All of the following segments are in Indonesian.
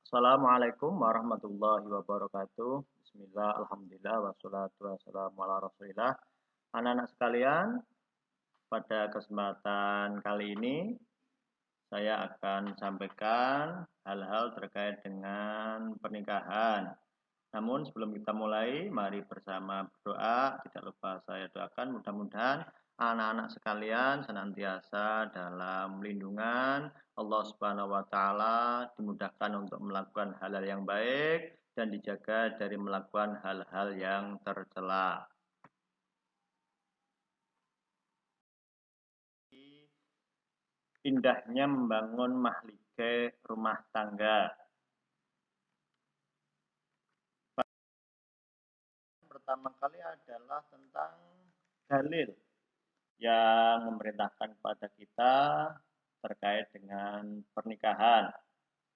Assalamualaikum warahmatullahi wabarakatuh. Bismillah, alhamdulillah, wassalatu wassalamu ala rasulillah. Anak-anak sekalian, pada kesempatan kali ini saya akan sampaikan hal-hal terkait dengan pernikahan. Namun sebelum kita mulai, mari bersama berdoa. Tidak lupa saya doakan mudah-mudahan anak-anak sekalian senantiasa dalam lindungan Allah Subhanahu wa taala, dimudahkan untuk melakukan hal-hal yang baik dan dijaga dari melakukan hal-hal yang tercela. Indahnya membangun mahligai rumah tangga. Pertama kali adalah tentang dalil yang memerintahkan kepada kita terkait dengan pernikahan.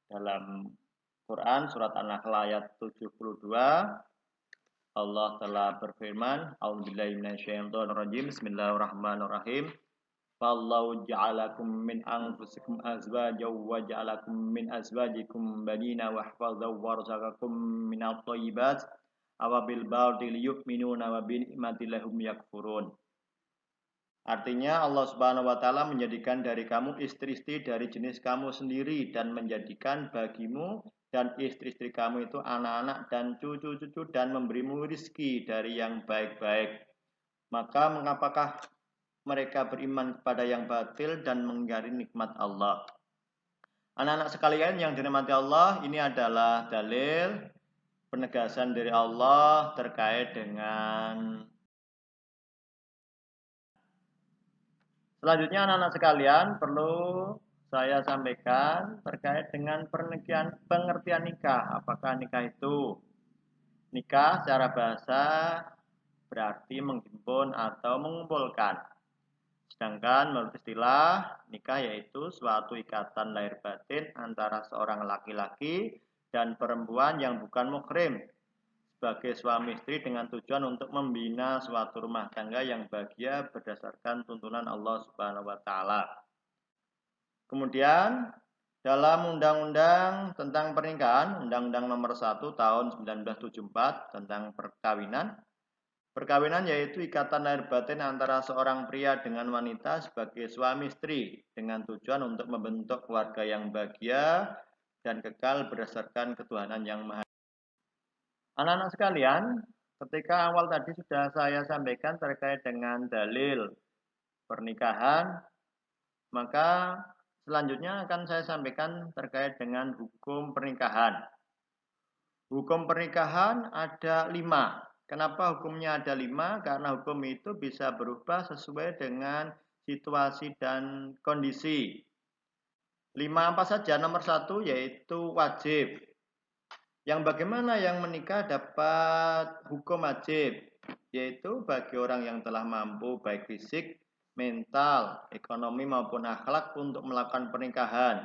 Dalam Quran surat An-Nahl ayat 72, Allah telah berfirman, A'udzubillahi minasyaitonirrajim, Bismillahirrahmanirrahim. Wallahu ja'alakum min anfusikum azwajan wa ja'alakum min azwajikum banina wa hafazaw wa razaqakum minat thayyibat awabil batil yu'minuna wa bi ni'matillahum yakfurun. Artinya Allah Subhanahu wa taala menjadikan dari kamu istri-istri dari jenis kamu sendiri dan menjadikan bagimu dan istri-istri kamu itu anak-anak dan cucu-cucu dan memberimu rizki dari yang baik-baik. Maka mengapakah mereka beriman kepada yang batil dan mengingkari nikmat Allah? Anak-anak sekalian yang dirahmati Allah, ini adalah dalil penegasan dari Allah terkait dengan. Selanjutnya anak-anak sekalian perlu saya sampaikan terkait dengan pengertian nikah. Apakah nikah itu? Nikah secara bahasa berarti menghimpun atau mengumpulkan. Sedangkan menurut istilah nikah yaitu suatu ikatan lahir batin antara seorang laki-laki dan perempuan yang bukan muhrim sebagai suami istri dengan tujuan untuk membina suatu rumah tangga yang bahagia berdasarkan tuntunan Allah Subhanahu wa taala. Kemudian dalam Undang-Undang tentang Pernikahan, Undang-Undang Nomor 1 Tahun 1974 tentang perkawinan yaitu ikatan lahir batin antara seorang pria dengan wanita sebagai suami istri dengan tujuan untuk membentuk keluarga yang bahagia dan kekal berdasarkan ketuhanan yang maha. Anak-anak sekalian, ketika awal tadi sudah saya sampaikan terkait dengan dalil pernikahan, maka selanjutnya akan saya sampaikan terkait dengan hukum pernikahan. Hukum pernikahan ada 5. Kenapa hukumnya ada 5? Karena hukum itu bisa berubah sesuai dengan situasi dan kondisi. 5 apa saja? Nomor 1 yaitu wajib. Yang bagaimana yang menikah dapat hukum wajib, yaitu bagi orang yang telah mampu baik fisik, mental, ekonomi maupun akhlak untuk melakukan pernikahan,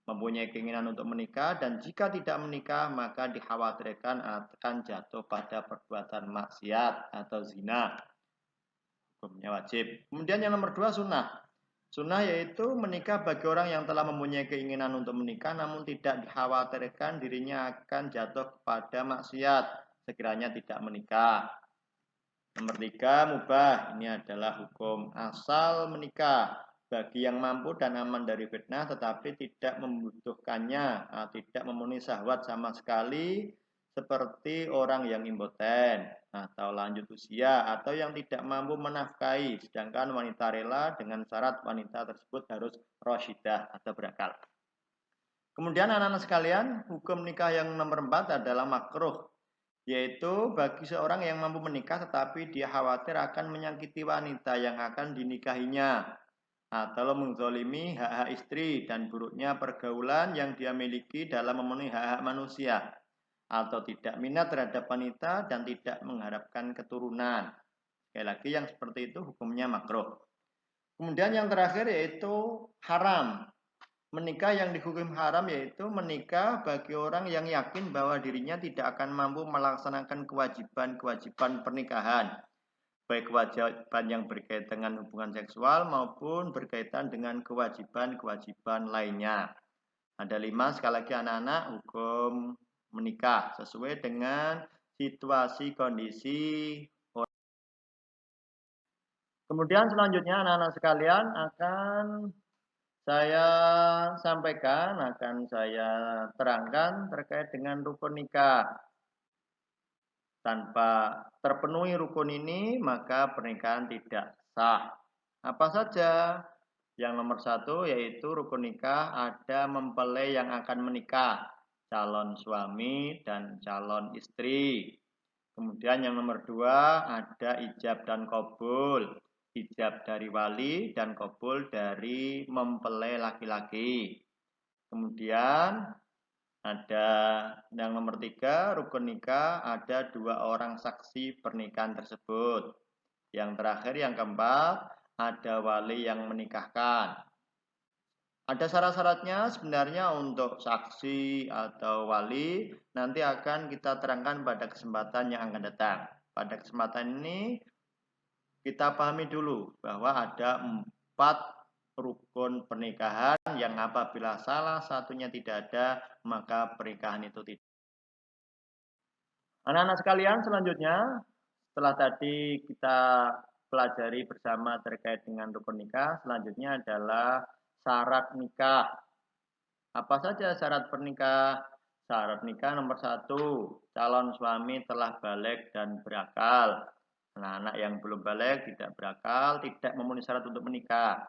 mempunyai keinginan untuk menikah, dan jika tidak menikah maka dikhawatirkan akan jatuh pada perbuatan maksiat atau zina. Hukumnya wajib. Kemudian yang nomor 2 sunnah. Sunnah yaitu menikah bagi orang yang telah mempunyai keinginan untuk menikah namun tidak dikhawatirkan dirinya akan jatuh kepada maksiat sekiranya tidak menikah. Nomor 3 mubah. Ini adalah hukum asal menikah bagi yang mampu dan aman dari fitnah tetapi tidak membutuhkannya, tidak memenuhi syahwat sama sekali seperti orang yang impoten atau lanjut usia atau yang tidak mampu menafkahi, sedangkan wanita rela dengan syarat wanita tersebut harus rasyidah atau berakal. Kemudian anak-anak sekalian, hukum nikah yang nomor 4 adalah makruh, yaitu bagi seorang yang mampu menikah tetapi dia khawatir akan menyakiti wanita yang akan dinikahinya atau menzalimi hak-hak istri dan buruknya pergaulan yang dia miliki dalam memenuhi hak-hak manusia, atau tidak minat terhadap wanita dan tidak mengharapkan keturunan. Sekali lagi yang seperti itu hukumnya makruh. Kemudian yang terakhir yaitu haram. Menikah yang dihukum haram yaitu menikah bagi orang yang yakin bahwa dirinya tidak akan mampu melaksanakan kewajiban-kewajiban pernikahan, baik kewajiban yang berkaitan dengan hubungan seksual maupun berkaitan dengan kewajiban-kewajiban lainnya. Ada 5, sekali lagi anak-anak, hukum menikah sesuai dengan situasi kondisi. Kemudian selanjutnya anak-anak sekalian akan saya sampaikan, akan saya terangkan terkait dengan rukun nikah. Tanpa terpenuhi rukun ini, maka pernikahan tidak sah. Apa saja? Yang nomor 1 yaitu rukun nikah ada mempelai yang akan menikah, calon suami dan calon istri. Kemudian yang nomor 2 ada ijab dan qabul. Ijab dari wali dan qabul dari mempelai laki-laki. Kemudian ada yang nomor 3, rukun nikah ada 2 orang saksi pernikahan tersebut. Yang terakhir, yang keempat, ada wali yang menikahkan. Ada syarat-syaratnya sebenarnya untuk saksi atau wali nanti akan kita terangkan pada kesempatan yang akan datang. Pada kesempatan ini kita pahami dulu bahwa ada 4 rukun pernikahan yang apabila salah satunya tidak ada, maka pernikahan itu tidak. Anak-anak sekalian, selanjutnya setelah tadi kita pelajari bersama terkait dengan rukun nikah, selanjutnya adalah syarat nikah. Apa saja syarat pernikah? Syarat nikah nomor 1, calon suami telah balik dan berakal. Anak-anak yang belum balik, tidak berakal, tidak memenuhi syarat untuk menikah.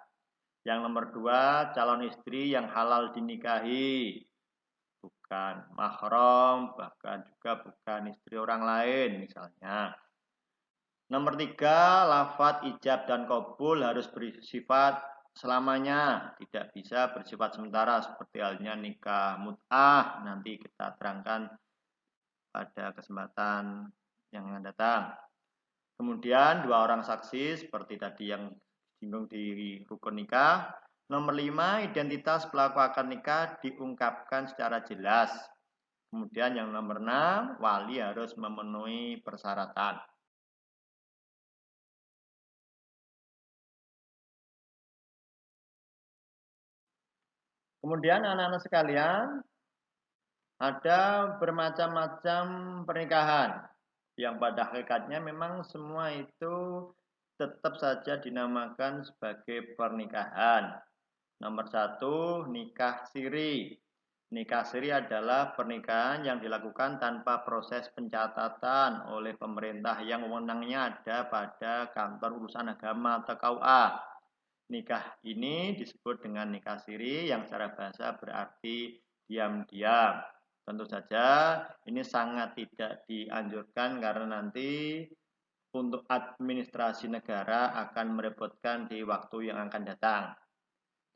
Yang nomor 2, calon istri yang halal dinikahi. Bukan mahram, bahkan juga bukan istri orang lain misalnya. Nomor 3, lafadz ijab dan qabul harus bersifat selamanya, tidak bisa bersifat sementara seperti halnya nikah mut'ah. Nanti kita terangkan pada kesempatan yang akan datang. Kemudian 2 orang saksi seperti tadi yang disinggung di rukun nikah. Nomor 5, identitas pelaku akad nikah diungkapkan secara jelas. Kemudian yang nomor 6, wali harus memenuhi persyaratan. Kemudian anak-anak sekalian, ada bermacam-macam pernikahan yang pada hakikatnya memang semua itu tetap saja dinamakan sebagai pernikahan. Nomor 1, nikah siri. Nikah siri adalah pernikahan yang dilakukan tanpa proses pencatatan oleh pemerintah yang wewenangnya ada pada kantor urusan agama atau KUA. Nikah ini disebut dengan nikah siri yang secara bahasa berarti diam-diam. Tentu saja ini sangat tidak dianjurkan karena nanti untuk administrasi negara akan merepotkan di waktu yang akan datang.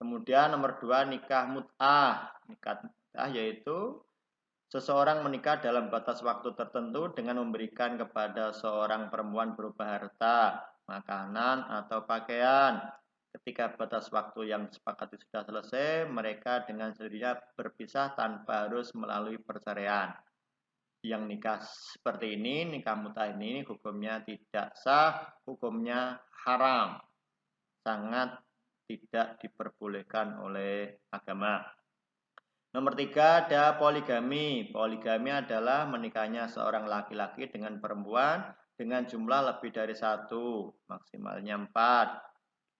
Kemudian nomor 2, nikah mut'ah. Nikah mut'ah yaitu seseorang menikah dalam batas waktu tertentu dengan memberikan kepada seorang perempuan berupa harta, makanan, atau pakaian. Ketika batas waktu yang disepakati sudah selesai, mereka dengan sendirinya berpisah tanpa harus melalui perceraian. Yang nikah seperti ini, nikah mut'ah ini hukumnya tidak sah, hukumnya haram. Sangat tidak diperbolehkan oleh agama. Nomor 3, ada poligami. Poligami adalah menikahnya seorang laki-laki dengan perempuan dengan jumlah lebih dari 1, maksimalnya 4.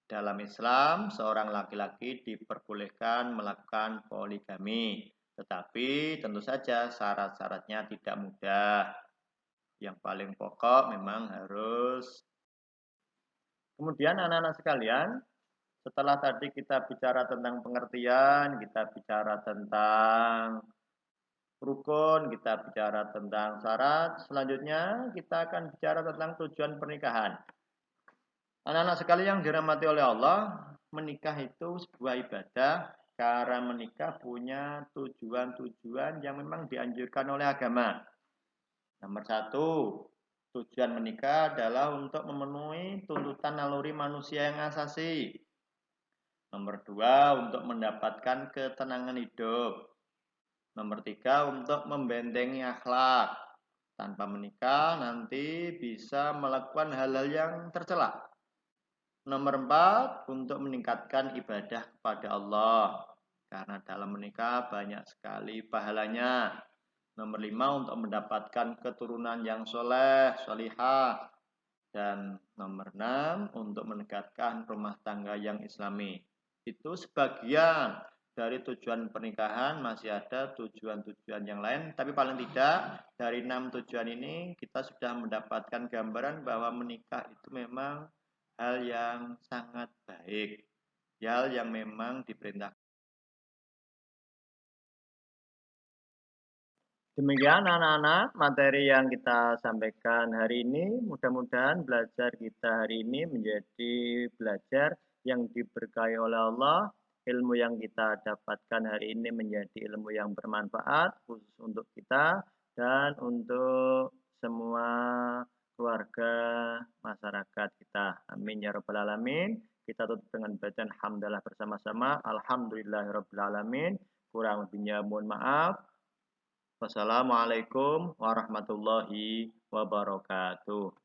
Dalam Islam, seorang laki-laki diperbolehkan melakukan poligami. Tetapi tentu saja syarat-syaratnya tidak mudah. Yang paling pokok memang harus. Kemudian anak-anak sekalian, setelah tadi kita bicara tentang pengertian, kita bicara tentang rukun, kita bicara tentang syarat, selanjutnya kita akan bicara tentang tujuan pernikahan. Anak-anak sekalian yang dirahmati oleh Allah, menikah itu sebuah ibadah karena menikah punya tujuan-tujuan yang memang dianjurkan oleh agama. Nomor 1, tujuan menikah adalah untuk memenuhi tuntutan naluri manusia yang asasi. Nomor 2, untuk mendapatkan ketenangan hidup. Nomor 3, untuk membentengi akhlak. Tanpa menikah nanti bisa melakukan hal-hal yang tercela. Nomor 4, untuk meningkatkan ibadah kepada Allah. karena dalam menikah banyak sekali pahalanya. Nomor 5, untuk mendapatkan keturunan yang soleh, solihah. Dan nomor 6, untuk menegakkan rumah tangga yang islami. Itu sebagian dari tujuan pernikahan, masih ada tujuan-tujuan yang lain. Tapi paling tidak dari 6 tujuan ini kita sudah mendapatkan gambaran bahwa menikah itu memang hal yang sangat baik. Hal yang memang diperintahkan. Demikian anak-anak materi yang kita sampaikan hari ini. Mudah-mudahan belajar kita hari ini menjadi belajar yang diberkahi oleh Allah. Ilmu yang kita dapatkan hari ini menjadi ilmu yang bermanfaat khusus untuk kita dan untuk semua keluarga masyarakat kita. Amin ya rabbal alamin. Kita tutup dengan bacaan hamdalah bersama-sama. Alhamdulillahirabbil alamin. Kurang lebihnya mohon maaf. Wassalamualaikum warahmatullahi wabarakatuh.